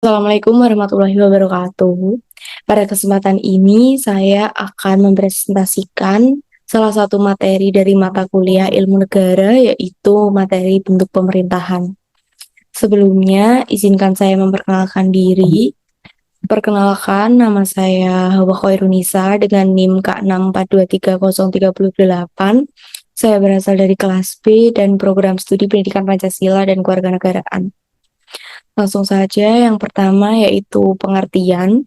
Assalamualaikum warahmatullahi wabarakatuh. Pada kesempatan ini, saya akan mempresentasikan salah satu materi dari mata kuliah Ilmu Negara, yaitu materi bentuk pemerintahan. Sebelumnya, izinkan saya memperkenalkan diri. Perkenalkan, nama saya Hawa Khairunisa dengan NIM K6423038. Saya berasal dari kelas B dan program studi Pendidikan Pancasila dan Kewarganegaraan. Langsung saja, yang pertama yaitu pengertian.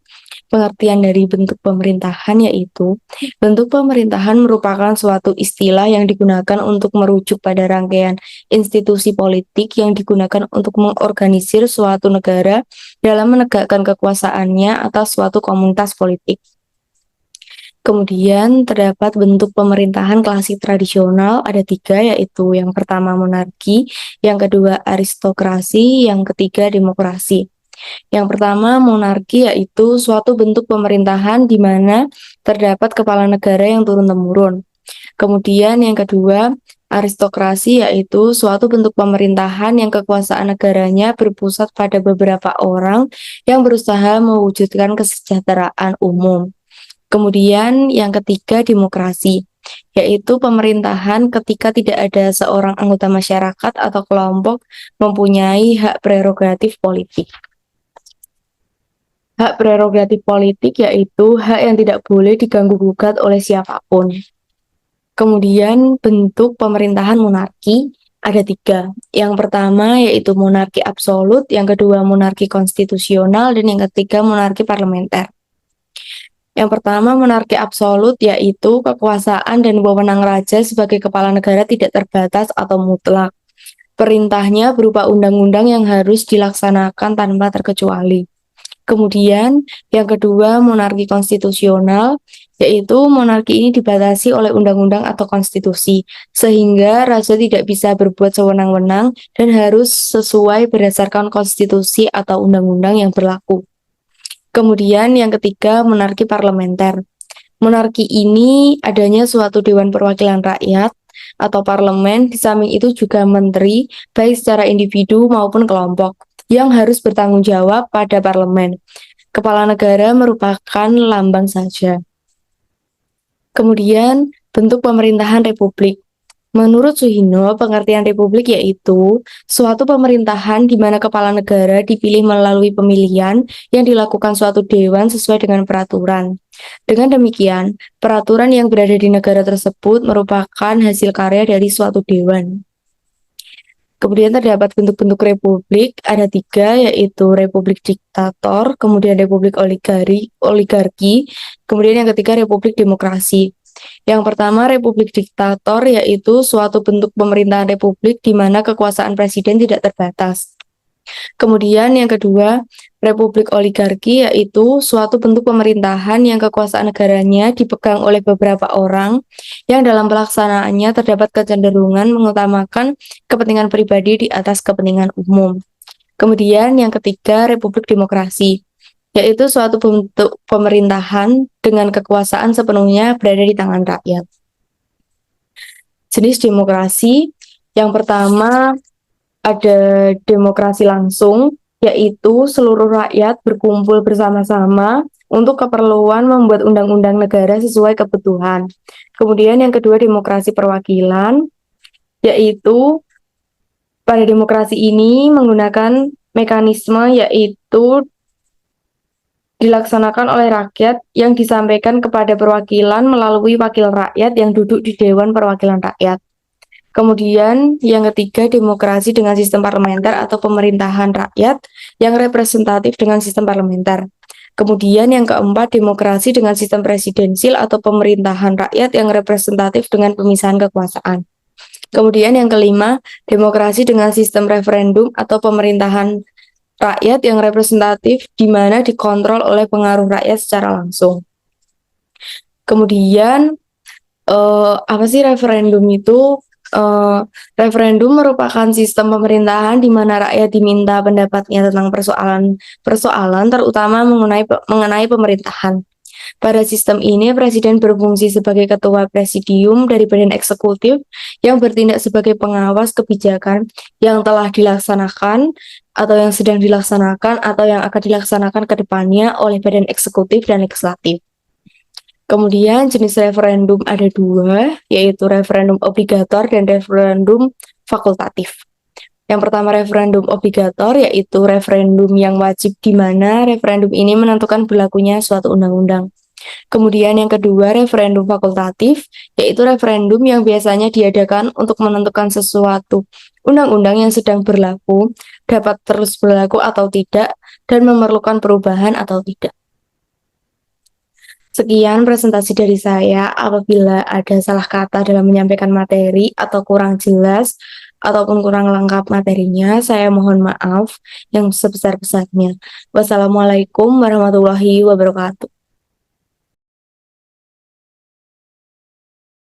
Pengertian dari bentuk pemerintahan yaitu bentuk pemerintahan merupakan suatu istilah yang digunakan untuk merujuk pada rangkaian institusi politik yang digunakan untuk mengorganisir suatu negara dalam menegakkan kekuasaannya atas suatu komunitas politik. Kemudian terdapat bentuk pemerintahan klasik tradisional ada 3, yaitu yang pertama monarki, yang kedua aristokrasi, yang ketiga demokrasi. Yang pertama monarki yaitu suatu bentuk pemerintahan di mana terdapat kepala negara yang turun-temurun. Kemudian yang kedua aristokrasi yaitu suatu bentuk pemerintahan yang kekuasaan negaranya berpusat pada beberapa orang yang berusaha mewujudkan kesejahteraan umum. Kemudian yang ketiga demokrasi, yaitu pemerintahan ketika tidak ada seorang anggota masyarakat atau kelompok mempunyai hak prerogatif politik. Hak prerogatif politik yaitu hak yang tidak boleh diganggu-gugat oleh siapapun. Kemudian bentuk pemerintahan monarki ada 3. Yang pertama yaitu monarki absolut, yang kedua monarki konstitusional, dan yang ketiga monarki parlementer. Yang pertama, monarki absolut yaitu kekuasaan dan wewenang raja sebagai kepala negara tidak terbatas atau mutlak. Perintahnya berupa undang-undang yang harus dilaksanakan tanpa terkecuali. Kemudian, yang kedua, monarki konstitusional, yaitu monarki ini dibatasi oleh undang-undang atau konstitusi, sehingga raja tidak bisa berbuat sewenang-wenang dan harus sesuai berdasarkan konstitusi atau undang-undang yang berlaku. Kemudian yang ketiga, monarki parlementer. Monarki ini adanya suatu dewan perwakilan rakyat atau parlemen, di samping itu juga menteri, baik secara individu maupun kelompok, yang harus bertanggung jawab pada parlemen. Kepala negara merupakan lambang saja. Kemudian bentuk pemerintahan republik. Menurut Suhino, pengertian republik yaitu suatu pemerintahan di mana kepala negara dipilih melalui pemilihan yang dilakukan suatu dewan sesuai dengan peraturan. Dengan demikian, peraturan yang berada di negara tersebut merupakan hasil karya dari suatu dewan. Kemudian terdapat bentuk-bentuk republik, ada 3, yaitu republik diktator, kemudian republik oligarki, kemudian yang ketiga republik demokrasi. Yang pertama, republik diktator yaitu suatu bentuk pemerintahan republik di mana kekuasaan presiden tidak terbatas. Kemudian yang kedua, republik oligarki yaitu suatu bentuk pemerintahan yang kekuasaan negaranya dipegang oleh beberapa orang yang dalam pelaksanaannya terdapat kecenderungan mengutamakan kepentingan pribadi di atas kepentingan umum. Kemudian yang ketiga, republik demokrasi, yaitu suatu bentuk pemerintahan dengan kekuasaan sepenuhnya berada di tangan rakyat. Jenis demokrasi, yang pertama ada demokrasi langsung, yaitu seluruh rakyat berkumpul bersama-sama untuk keperluan membuat undang-undang negara sesuai kebutuhan. Kemudian yang kedua, demokrasi perwakilan, yaitu pada demokrasi ini menggunakan mekanisme yaitu dilaksanakan oleh rakyat yang disampaikan kepada perwakilan melalui wakil rakyat yang duduk di Dewan Perwakilan Rakyat. Kemudian yang ketiga, demokrasi dengan sistem parlementer atau pemerintahan rakyat yang representatif dengan sistem parlementer. Kemudian yang keempat, demokrasi dengan sistem presidensil atau pemerintahan rakyat yang representatif dengan pemisahan kekuasaan. Kemudian yang kelima, demokrasi dengan sistem referendum atau pemerintahan rakyat yang representatif di mana dikontrol oleh pengaruh rakyat secara langsung. Kemudian apa sih referendum itu? Referendum merupakan sistem pemerintahan di mana rakyat diminta pendapatnya tentang persoalan terutama mengenai pemerintahan. Pada sistem ini, Presiden berfungsi sebagai ketua presidium dari badan eksekutif yang bertindak sebagai pengawas kebijakan yang telah dilaksanakan atau yang sedang dilaksanakan atau yang akan dilaksanakan ke depannya oleh badan eksekutif dan legislatif. Kemudian jenis referendum ada dua, yaitu referendum obligator dan referendum fakultatif. Yang pertama referendum obligator, yaitu referendum yang wajib di mana referendum ini menentukan berlakunya suatu undang-undang. Kemudian yang kedua referendum fakultatif, yaitu referendum yang biasanya diadakan untuk menentukan sesuatu undang-undang yang sedang berlaku, dapat terus berlaku atau tidak, dan memerlukan perubahan atau tidak. Sekian presentasi dari saya. Apabila ada salah kata dalam menyampaikan materi atau kurang jelas ataupun kurang lengkap materinya, saya mohon maaf yang sebesar-besarnya. Wassalamualaikum warahmatullahi wabarakatuh.